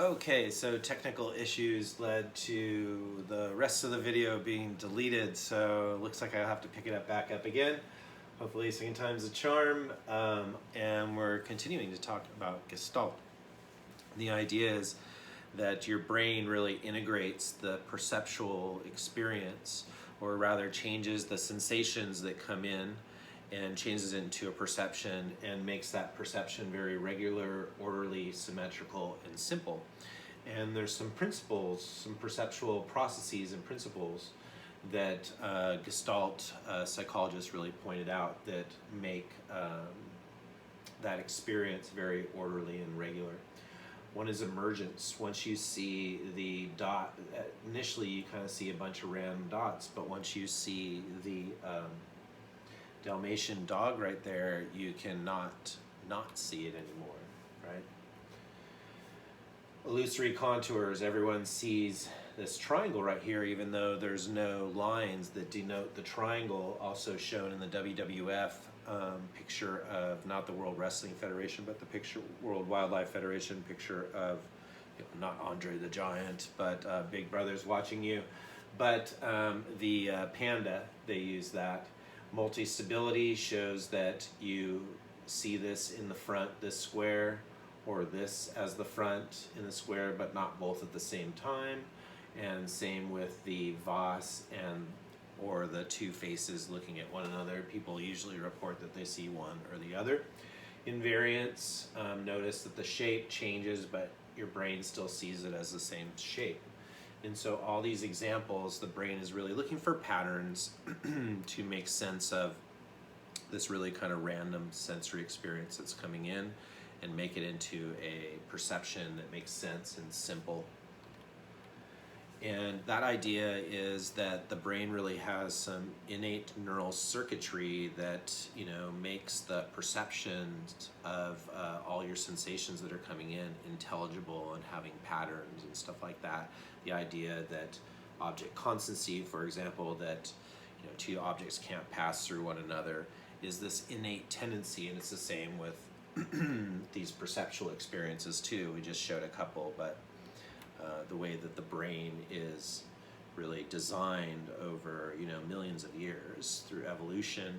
Okay, so technical issues led to the rest of the video being deleted, so it looks like I have to pick it up back up again. Hopefully second time's a charm, and we're continuing to talk about Gestalt. The idea is that your brain really integrates the perceptual experience, or rather changes the sensations that come in and changes it into a perception and makes that perception very regular, orderly, symmetrical, and simple. And there's some principles, some perceptual processes and principles that Gestalt psychologists really pointed out that make that experience very orderly and regular. One is emergence. Once you see the dot, initially you kind of see a bunch of random dots, but once you see the Dalmatian dog right there, you cannot not see it anymore, right? Illusory contours, everyone sees this triangle right here, even though there's no lines that denote the triangle, also shown in the WWF picture of, not the World Wrestling Federation, but the picture, World Wildlife Federation picture of, not Andre the Giant, but Big Brother's watching you, but the panda, they use that. Multi-stability shows that you see this in the front, this square, or this as the front in the square, but not both at the same time. And same with the Voss and or the two faces looking at one another. People usually report that they see one or the other. Invariance, notice that the shape changes, but your brain still sees it as the same shape. And so all these examples, the brain is really looking for patterns to make sense of this really kind of random sensory experience that's coming in and make it into a perception that makes sense and simple. And that idea is that the brain really has some innate neural circuitry that, makes the perceptions of all your sensations that are coming in intelligible and having patterns and stuff like that. The idea that object constancy, for example, that two objects can't pass through one another, is this innate tendency, and it's the same with these perceptual experiences too. We just showed a couple, but the way that the brain is really designed over millions of years through evolution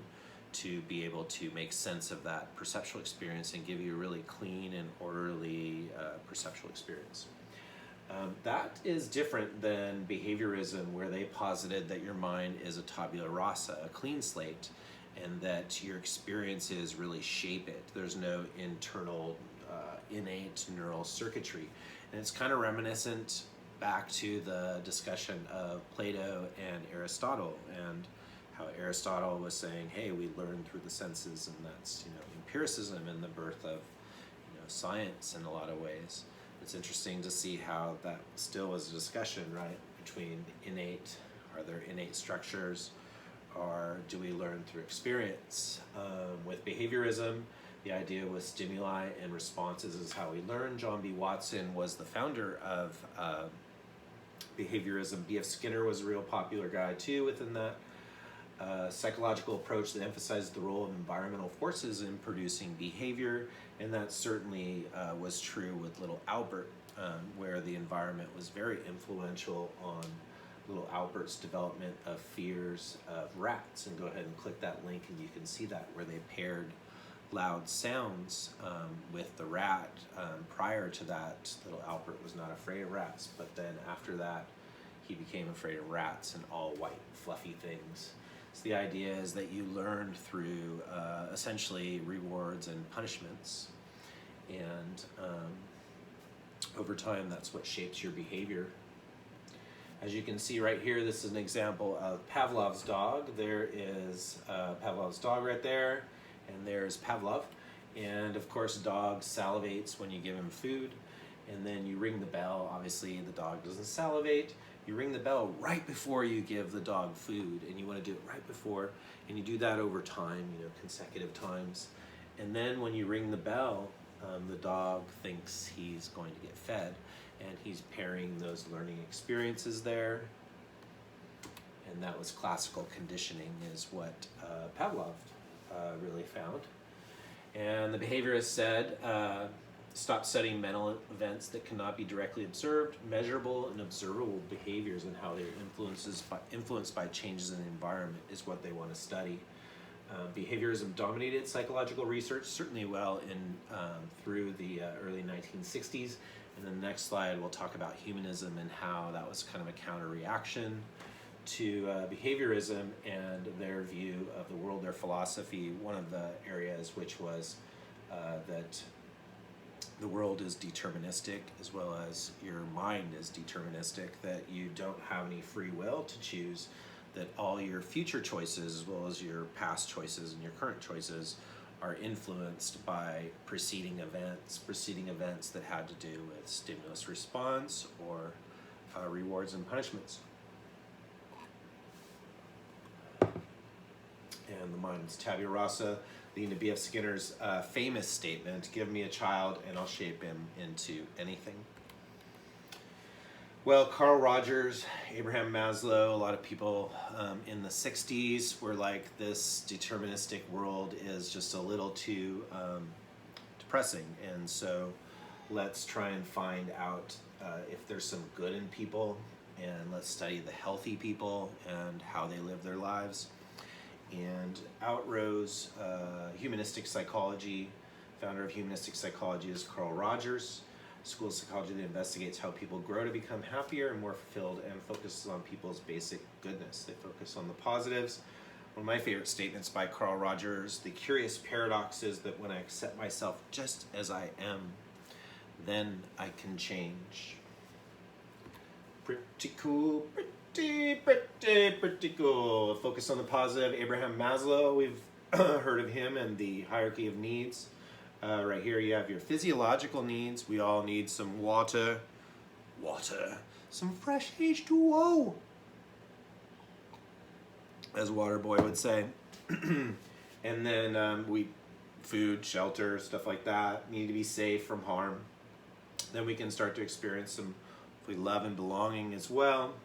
to be able to make sense of that perceptual experience and give you a really clean and orderly perceptual experience. That is different than behaviorism, where they posited that your mind is a tabula rasa, a clean slate, and that your experiences really shape it. There's no internal innate neural circuitry. And it's kind of reminiscent back to the discussion of Plato and Aristotle, and how Aristotle was saying, hey, we learn through the senses, and that's empiricism and the birth of science in a lot of ways. It's interesting to see how that still was a discussion, right, between innate, are there innate structures, or do we learn through experience? With behaviorism, the idea with stimuli and responses is how we learn. John B. Watson was the founder of behaviorism. B.F. Skinner was a real popular guy too within that psychological approach that emphasized the role of environmental forces in producing behavior, and that certainly was true with little Albert, where the environment was very influential on little Albert's development of fears of rats. And go ahead and click that link and you can see that, where they paired loud sounds with the rat. Prior to that, little Albert was not afraid of rats, but then after that he became afraid of rats and all white fluffy things. So the idea is that you learn through essentially rewards and punishments, and over time that's what shapes your behavior. As you can see right here, this is an example of Pavlov's dog. There is Pavlov's dog right there, and there's Pavlov. And of course, dog salivates when you give him food, and then you ring the bell. Obviously, the dog doesn't salivate. You ring the bell right before you give the dog food, and you want to do it right before, and you do that over time, consecutive times. And then when you ring the bell, the dog thinks he's going to get fed, and he's pairing those learning experiences there. And that was classical conditioning, is what Pavlov really found. And the behaviorist said, stop studying mental events that cannot be directly observed, measurable and observable behaviors, and how they're influenced by changes in the environment is what they want to study. Behaviorism dominated psychological research, certainly well in through the early 1960s. And then the next slide, we'll talk about humanism and how that was kind of a counter-reaction to behaviorism and their view of the world, their philosophy. One of the areas which was that the world is deterministic, as well as your mind is deterministic, that you don't have any free will to choose, that all your future choices, as well as your past choices and your current choices, are influenced by preceding events that had to do with stimulus response or rewards and punishments. And the mind's tabula rasa, leading to B.F. Skinner's famous statement, "Give me a child and I'll shape him into anything." Well, Carl Rogers, Abraham Maslow, a lot of people in the 60s were like, this deterministic world is just a little too depressing. And so let's try and find out if there's some good in people, and let's study the healthy people and how they live their lives. And out rose Humanistic Psychology. Founder of Humanistic Psychology is Carl Rogers. School of psychology that investigates how people grow to become happier and more fulfilled, and focuses on people's basic goodness. They focus on the positives. One of my favorite statements by Carl Rogers: "The curious paradox is that when I accept myself just as I am, then I can change." Pretty cool, pretty cool. Focus on the positive. Abraham Maslow, we've heard of him and the hierarchy of needs. Right here you have your physiological needs. We all need some water, some fresh H2O, as Waterboy would say. And then food, shelter, stuff like that, need to be safe from harm. Then we can start to experience some love and belonging as well,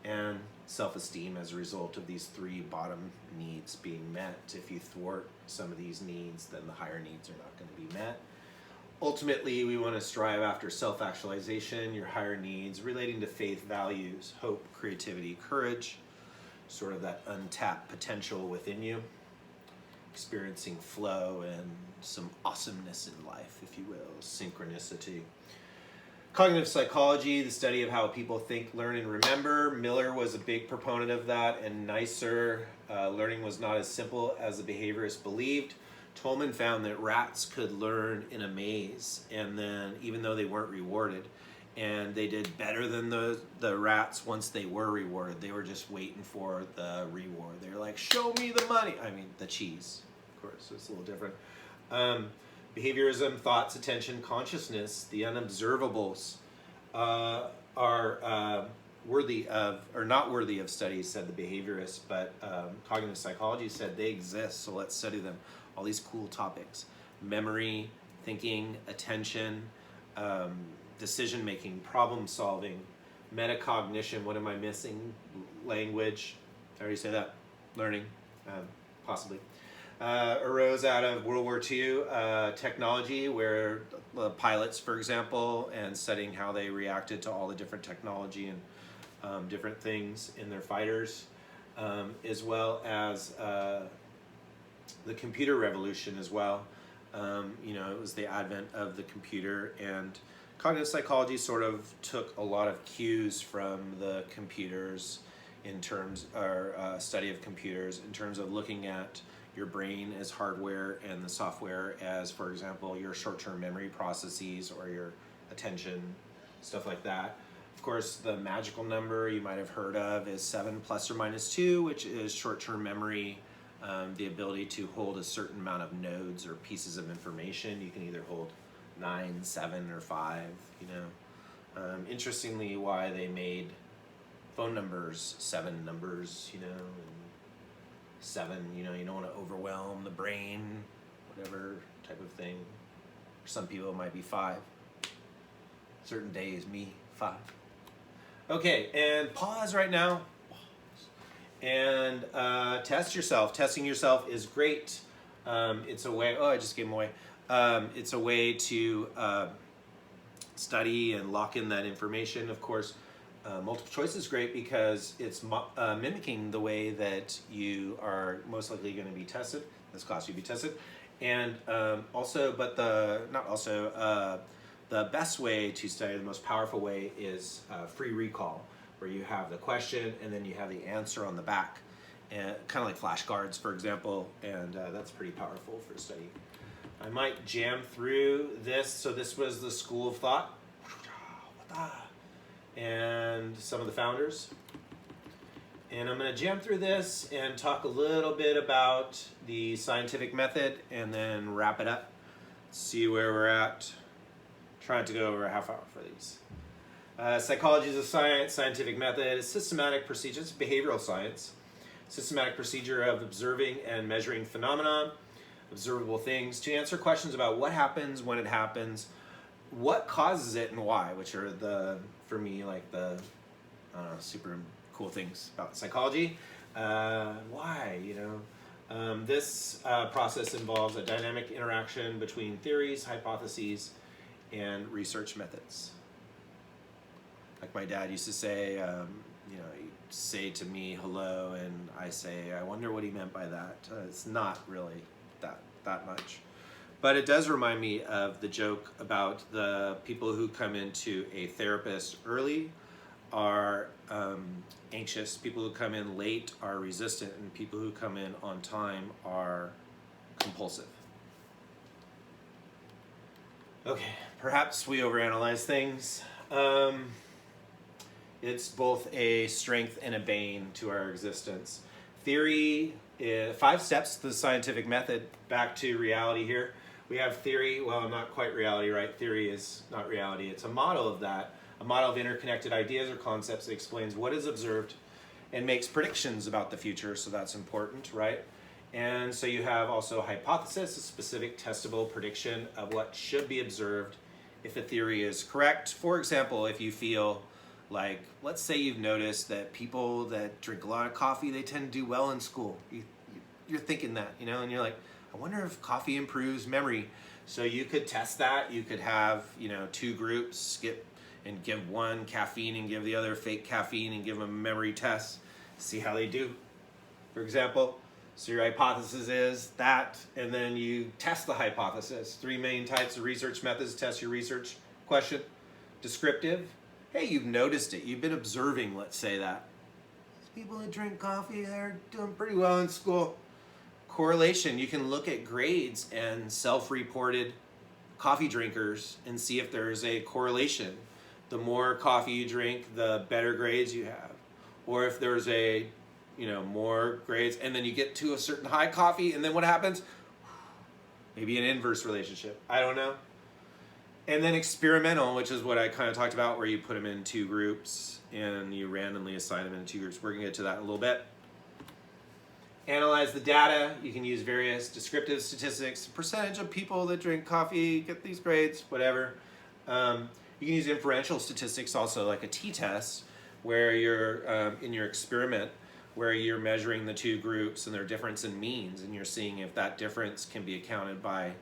and self-esteem as a result of these three bottom needs being met. If you thwart some of these needs, then the higher needs are not going to be met. Ultimately, we want to strive after self-actualization, your higher needs relating to faith, values, hope, creativity, courage, sort of that untapped potential within you, experiencing flow and some awesomeness in life, if you will, synchronicity. Cognitive psychology, the study of how people think, learn, and remember. Miller was a big proponent of that, and nicer. Learning was not as simple as the behaviorists believed. Tolman found that rats could learn in a maze, and then even though they weren't rewarded, and they did better than the rats once they were rewarded. They were just waiting for the reward. They were like, show me the money. I mean, the cheese, of course, so it's a little different. Behaviorism, thoughts, attention, consciousness, the unobservables are worthy of, or not worthy of study, said the behaviorists, but cognitive psychology said they exist, so let's study them. All these cool topics: memory, thinking, attention, decision-making, problem-solving, metacognition, what am I missing? Language, I already say that, learning, possibly. Arose out of World War II, technology, where pilots, for example, and studying how they reacted to all the different technology and different things in their fighters, as well as the computer revolution as well. It was the advent of the computer, and cognitive psychology sort of took a lot of cues from the computers in terms, or study of computers, in terms of looking at your brain as hardware and the software as, for example, your short-term memory processes or your attention, stuff like that. Of course, the magical number you might have heard of is 7 plus or minus 2, which is short-term memory, the ability to hold a certain amount of nodes or pieces of information. You can either hold 9, 7, or 5, Interestingly, why they made phone numbers 7 numbers, and 7, you don't want to overwhelm the brain, whatever type of thing. For some people it might be 5. Certain days, me, 5. Okay, and pause right now. And test yourself. Testing yourself is great. It's a way, I just gave them away. It's a way to study and lock in that information. Of course, multiple choice is great because it's mimicking the way that you are most likely going to be tested. This class you'll be tested. And the best way to study, the most powerful way, is free recall, where you have the question and then you have the answer on the back, and kind of like flashcards, for example, and that's pretty powerful for study. I might jam through this. So this was the school of thought, and some of the founders. And I'm going to jam through this and talk a little bit about the scientific method and then wrap it up. See where we're at. Trying to go over a half hour for these. Psychology is a science, scientific method, a systematic procedure, it's behavioral science. Systematic procedure of observing and measuring phenomena, observable things, to answer questions about what happens, when it happens, what causes it, and why, which are for me, like the super cool things about psychology. Why, this process involves a dynamic interaction between theories, hypotheses, and research methods. Like my dad used to say, he'd say to me hello, and I say, I wonder what he meant by that. It's not really that much. But it does remind me of the joke about the people who come into a therapist early are anxious, people who come in late are resistant, and people who come in on time are compulsive. Okay, perhaps we overanalyze things. It's both a strength and a bane to our existence. Theory, 5 steps to the scientific method. Back to reality here. We have theory, well, not quite reality, right? Theory is not reality. It's a model of that, a model of interconnected ideas or concepts that explains what is observed and makes predictions about the future, so that's important, right? And so you have also hypothesis, a specific testable prediction of what should be observed if a theory is correct. For example, if you feel like, let's say you've noticed that people that drink a lot of coffee, they tend to do well in school. You're thinking that, and you're like, I wonder if coffee improves memory. So you could test that. You could have, 2 groups, skip and give one caffeine and give the other fake caffeine and give them a memory test, see how they do, for example. So your hypothesis is that, and then you test the hypothesis. 3 main types of research methods test your research question. Descriptive. Hey, you've noticed it. You've been observing, let's say that. People that drink coffee, they're doing pretty well in school. Correlation. You can look at grades and self-reported coffee drinkers and see if there's a correlation. The more coffee you drink, the better grades you have. Or if there's a more grades, and then you get to a certain high coffee, and then what happens? Maybe an inverse relationship. I don't know. And then experimental, which is what I kind of talked about, where you put them in 2 groups and you randomly assign them in 2 groups. We're going to get to that in a little bit. Analyze the data. You can use various descriptive statistics, percentage of people that drink coffee get these grades, whatever. You can use inferential statistics also, like a t-test, where you're in your experiment, where you're measuring the 2 groups and their difference in means, and you're seeing if that difference can be accounted by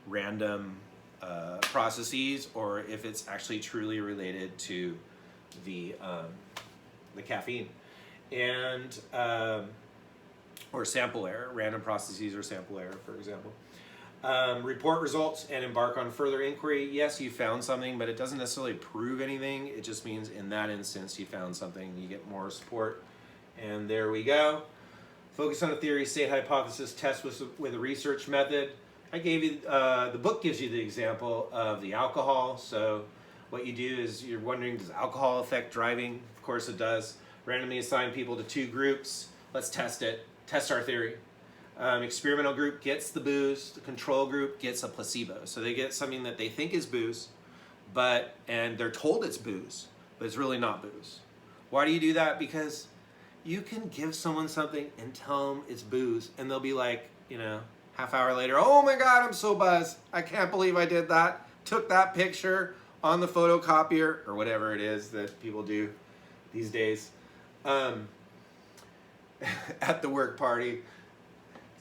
random processes, or if it's actually truly related to the caffeine, and or sample error, random processes or sample error, for example. Report results and embark on further inquiry. Yes, you found something, but it doesn't necessarily prove anything. It just means in that instance you found something, you get more support. And there we go. Focus on a theory, state hypothesis, test with a research method. I gave you, the book gives you the example of the alcohol. So what you do is you're wondering, does alcohol affect driving? Of course it does. Randomly assign people to 2 groups. Let's test it. Test our theory. Experimental group gets the booze. The control group gets a placebo. So they get something that they think is booze, and they're told it's booze, but it's really not booze. Why do you do that? Because you can give someone something and tell them it's booze, and they'll be like, half hour later, oh my God, I'm so buzzed. I can't believe I did that. Took that picture on the photocopier, or whatever it is that people do these days, at the work party.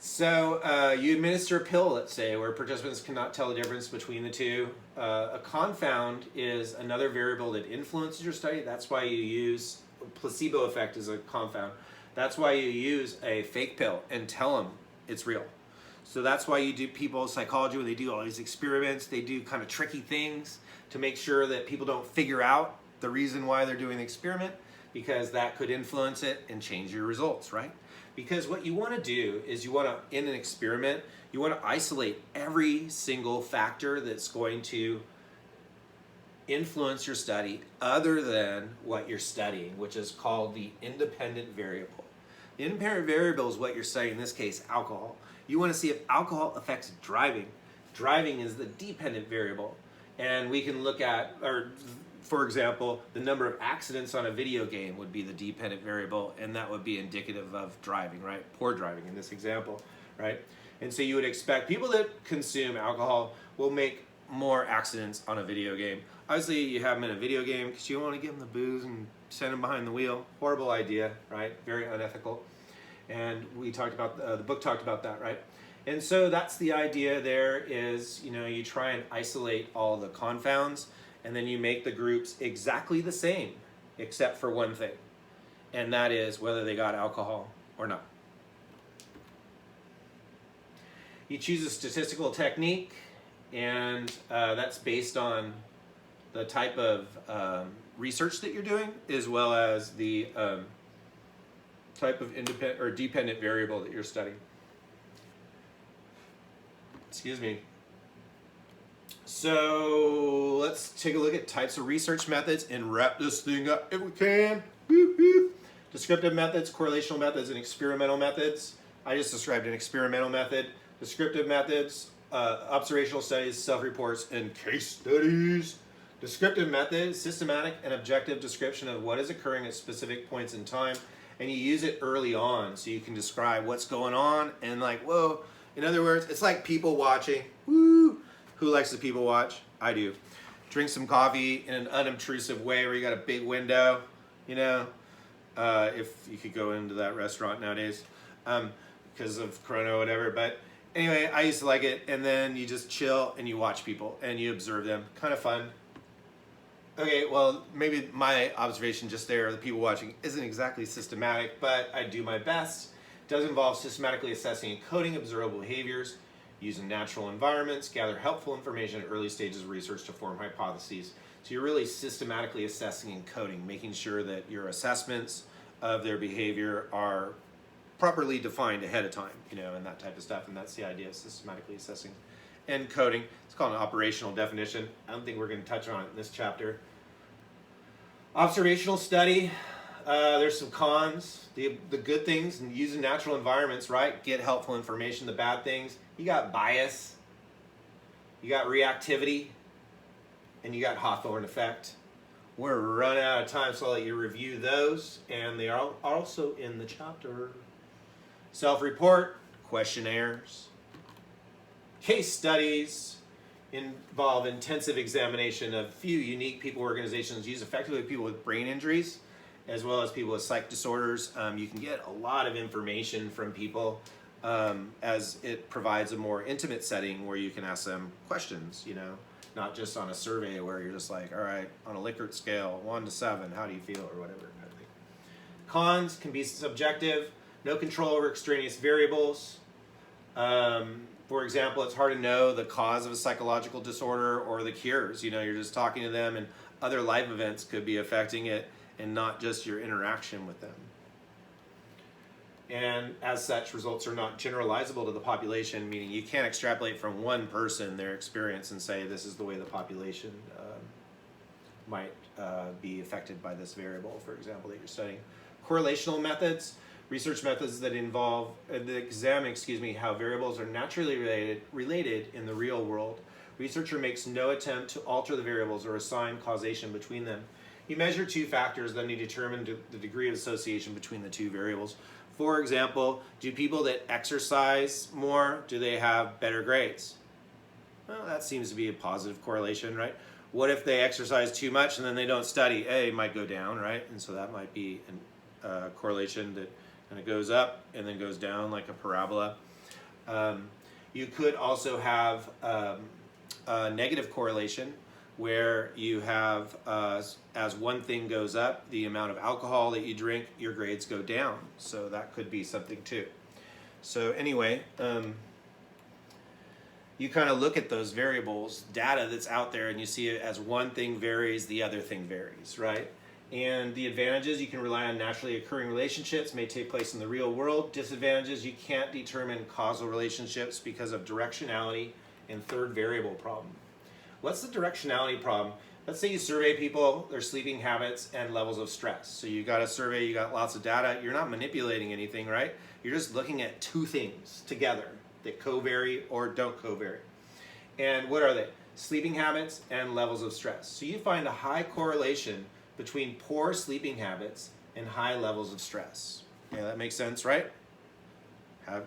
So you administer a pill, let's say, where participants cannot tell the difference between the two. A confound is another variable that influences your study. That's why you use placebo effect as a confound. That's why you use a fake pill and tell them it's real. So that's why you do people psychology when they do all these experiments. They do kind of tricky things to make sure that people don't figure out the reason why they're doing the experiment, because that could influence it and change your results, right? Because what you want to do is you want to, in an experiment, you want to isolate every single factor that's going to influence your study other than what you're studying, which is called the independent variable. The independent variable is what you're studying, in this case, alcohol. You want to see if alcohol affects driving. Driving is the dependent variable. And we can look at, or for example, the number of accidents on a video game would be the dependent variable, and that would be indicative of driving, right? Poor driving in this example, right? And so you would expect people that consume alcohol will make more accidents on a video game. Obviously, you have them in a video game because you don't want to give them the booze and send them behind the wheel. Horrible idea, right? Very unethical. And we talked about, the book talked about that, right? And so that's the idea there is, you know, you try and isolate all the confounds, and then you make the groups exactly the same, except for one thing, and that is whether they got alcohol or not. You choose a statistical technique, and that's based on the type of research that you're doing, as well as the type of independent or dependent variable that you're studying. Excuse me. So let's take a look at types of research methods and wrap this thing up if we can. Whoop, whoop. Descriptive methods, correlational methods, and experimental methods. I just described an experimental method. Descriptive methods, observational studies, self-reports, and case studies. Descriptive method, systematic and objective description of what is occurring at specific points in time, and you use it early on so you can describe what's going on and like, whoa. In other words, it's like people watching. Woo! Who likes to people watch? I do. Drink some coffee in an unobtrusive way where you got a big window, you know, if you could go into that restaurant nowadays because of Corona or whatever. But anyway, I used to like it. And then you just chill and you watch people and you observe them. Kind of fun. Okay, well, maybe my observation just there, the people watching, isn't exactly systematic, but I do my best. It does involve systematically assessing and coding observable behaviors, using natural environments, gather helpful information at early stages of research to form hypotheses. So you're really systematically assessing and coding, making sure that your assessments of their behavior are properly defined ahead of time, you know, and that type of stuff. And that's the idea of systematically assessing and coding. It's called an operational definition. I don't think we're going to touch on it in this chapter. Observational study. There's some cons. The good things, using natural environments, right? Get helpful information. The bad things, you got bias, you got reactivity, and you got Hawthorne effect. We're running out of time, so I'll let you review those, and they are also in the chapter. Self-report, questionnaires. Case studies involve intensive examination of few unique people organizations used effectively people with brain injuries, as well as people with psych disorders. You can get a lot of information from people as it provides a more intimate setting where you can ask them questions, you know, not just on a survey where you're just like, all right, on a Likert scale, 1 to 7, how do you feel, or whatever kind of thing. Cons can be subjective, no control over extraneous variables. For example, it's hard to know the cause of a psychological disorder or the cures. You know, you're just talking to them and other life events could be affecting it and not just your interaction with them. And as such, results are not generalizable to the population, meaning you can't extrapolate from one person their experience and say this is the way the population might be affected by this variable, for example, that you're studying. Correlational methods. Research methods that involve, that examine, how variables are naturally related in the real world. Researcher makes no attempt to alter the variables or assign causation between them. You measure two factors, then you determine the degree of association between the two variables. For example, do people that exercise more, do they have better grades? Well, that seems to be a positive correlation, right? What if they exercise too much and then they don't study? A might go down, right? And so that might be a correlation that and it goes up and then goes down like a parabola. You could also have a negative correlation where you have, as one thing goes up, the amount of alcohol that you drink, your grades go down. So that could be something too. So anyway, you kind of look at those variables, data that's out there, and you see it as one thing varies, the other thing varies, right? And the advantages, you can rely on naturally occurring relationships, may take place in the real world. Disadvantages, you can't determine causal relationships because of directionality and third variable problem. What's the directionality problem? Let's say you survey people, their sleeping habits and levels of stress. So you got a survey, you got lots of data, you're not manipulating anything, right? You're just looking at two things together that co-vary or don't co-vary. And what are they? Sleeping habits and levels of stress. So you find a high correlation between poor sleeping habits and high levels of stress. Yeah, that makes sense, right?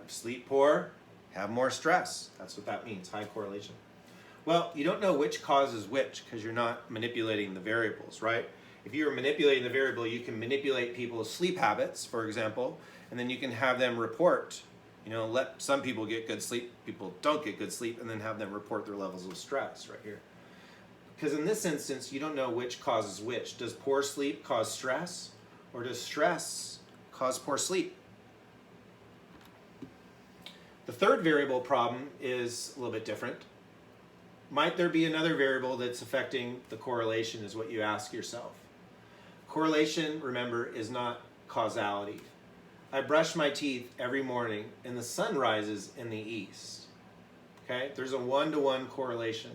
Sleep poor, have more stress. That's what that means, high correlation. Well, you don't know which causes which because you're not manipulating the variables, right? If you were manipulating the variable, you can manipulate people's sleep habits, for example, and then you can have them report. Let some people get good sleep, people don't get good sleep, and then have them report their levels of stress right here. Because in this instance, you don't know which causes which. Does poor sleep cause stress, or does stress cause poor sleep? The third variable problem is a little bit different. Might there be another variable that's affecting the correlation is what you ask yourself. Correlation, remember, is not causality. I brush my teeth every morning and the sun rises in the east. Okay, there's a one-to-one correlation.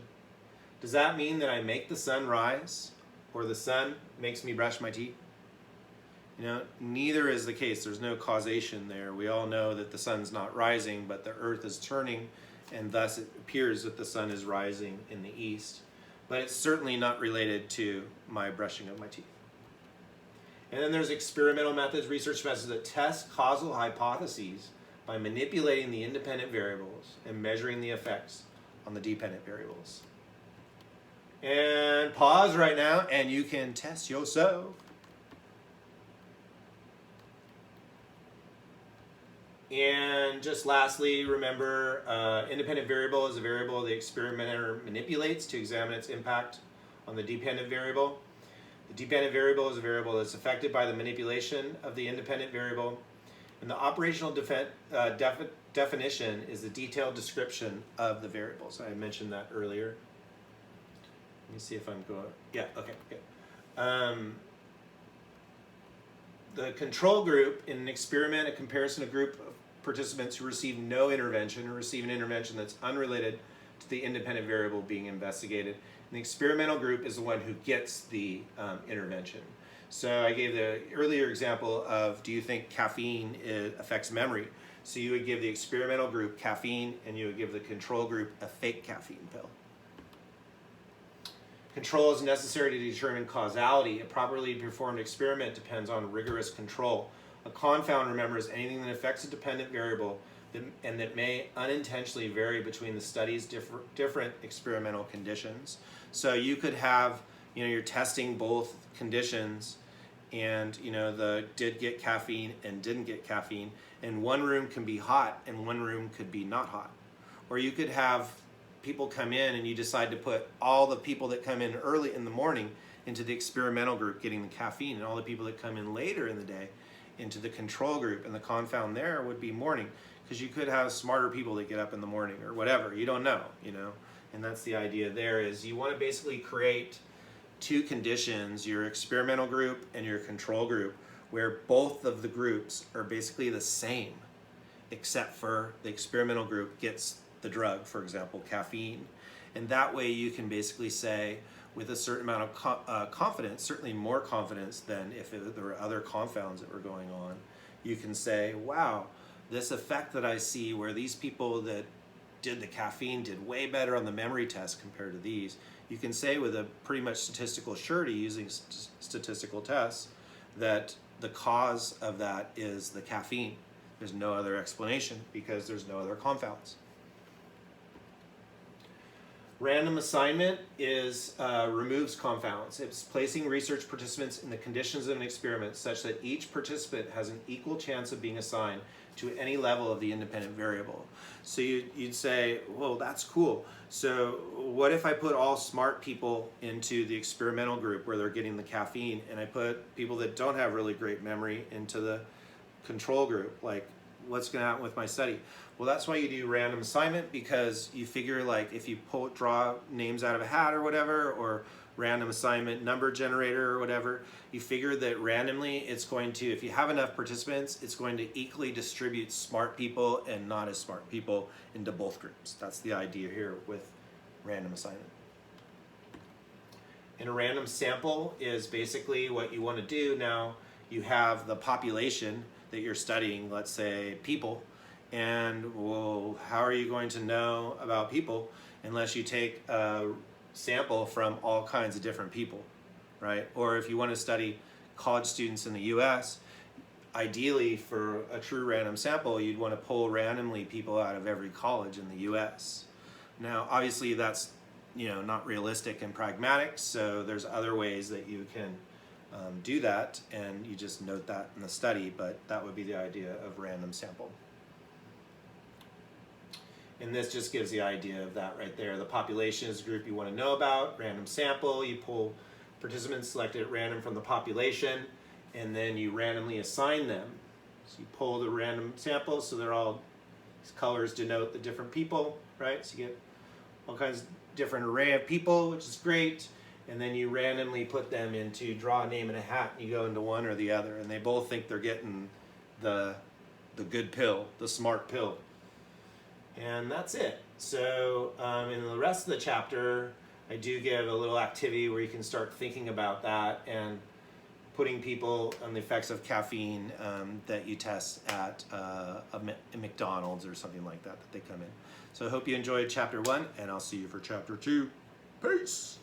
Does that mean that I make the sun rise or the sun makes me brush my teeth? Neither is the case. There's no causation there. We all know that the sun's not rising, but the earth is turning, and thus it appears that the sun is rising in the east. But it's certainly not related to my brushing of my teeth. And then there's experimental methods, research methods that test causal hypotheses by manipulating the independent variables and measuring the effects on the dependent variables. And pause right now and you can test yourself. And just lastly, remember, independent variable is a variable the experimenter manipulates to examine its impact on the dependent variable. The dependent variable is a variable that's affected by the manipulation of the independent variable. And the operational definition is the detailed description of the variables. I mentioned that earlier. Let me see if I'm going. Yeah, okay, good. The control group in an experiment, a comparison of group of participants who receive no intervention or receive an intervention that's unrelated to the independent variable being investigated. And the experimental group is the one who gets the intervention. So I gave the earlier example of, do you think caffeine affects memory? So you would give the experimental group caffeine and you would give the control group a fake caffeine pill. Control is necessary to determine causality. A properly performed experiment depends on rigorous control. A confound, remember, is anything that affects a dependent variable and that may unintentionally vary between the study's different experimental conditions. So you could have, you're testing both conditions and, the did get caffeine and didn't get caffeine, and one room can be hot and one room could be not hot. Or you could have people come in and you decide to put all the people that come in early in the morning into the experimental group getting the caffeine, and all the people that come in later in the day into the control group, and the confound there would be morning, because you could have smarter people that get up in the morning or whatever. You don't know, and that's the idea there, is you want to basically create two conditions, your experimental group and your control group, where both of the groups are basically the same, except for the experimental group gets the drug, for example, caffeine. And that way you can basically say, with a certain amount of confidence, certainly more confidence than if there were other confounds that were going on, you can say, wow, this effect that I see where these people that did the caffeine did way better on the memory test compared to these, you can say with a pretty much statistical surety using statistical tests that the cause of that is the caffeine. There's no other explanation because there's no other confounds. Random assignment is removes confounds. It's placing research participants in the conditions of an experiment such that each participant has an equal chance of being assigned to any level of the independent variable. So you'd say, well, that's cool. So what if I put all smart people into the experimental group where they're getting the caffeine, and I put people that don't have really great memory into the control group? Like, what's going to happen with my study? Well, that's why you do random assignment, because you figure, like, if you draw names out of a hat or whatever, or random assignment number generator or whatever, you figure that randomly it's going to, if you have enough participants, it's going to equally distribute smart people and not as smart people into both groups. That's the idea here with random assignment. And a random sample is basically what you want to do. Now you have the population that you're studying, let's say people, and well, how are you going to know about people unless you take a sample from all kinds of different people, right? Or if you want to study college students in the US, ideally for a true random sample, you'd want to pull randomly people out of every college in the US. Now, obviously that's, not realistic and pragmatic, so there's other ways that you can do that, and you just note that in the study, but that would be the idea of random sample. And this just gives the idea of that right there. The population is a group you want to know about. Random sample, you pull participants selected at random from the population, and then you randomly assign them. So you pull the random samples, so they're all, these colors denote the different people, right? So you get all kinds of different array of people, which is great. And then you randomly put them into draw a name in a hat, and you go into one or the other, and they both think they're getting the good pill, the smart pill. And that's it. So in the rest of the chapter, I do give a little activity where you can start thinking about that and putting people on the effects of caffeine that you test at a McDonald's or something like that they come in. So I hope you enjoyed chapter 1, and I'll see you for chapter 2. Peace!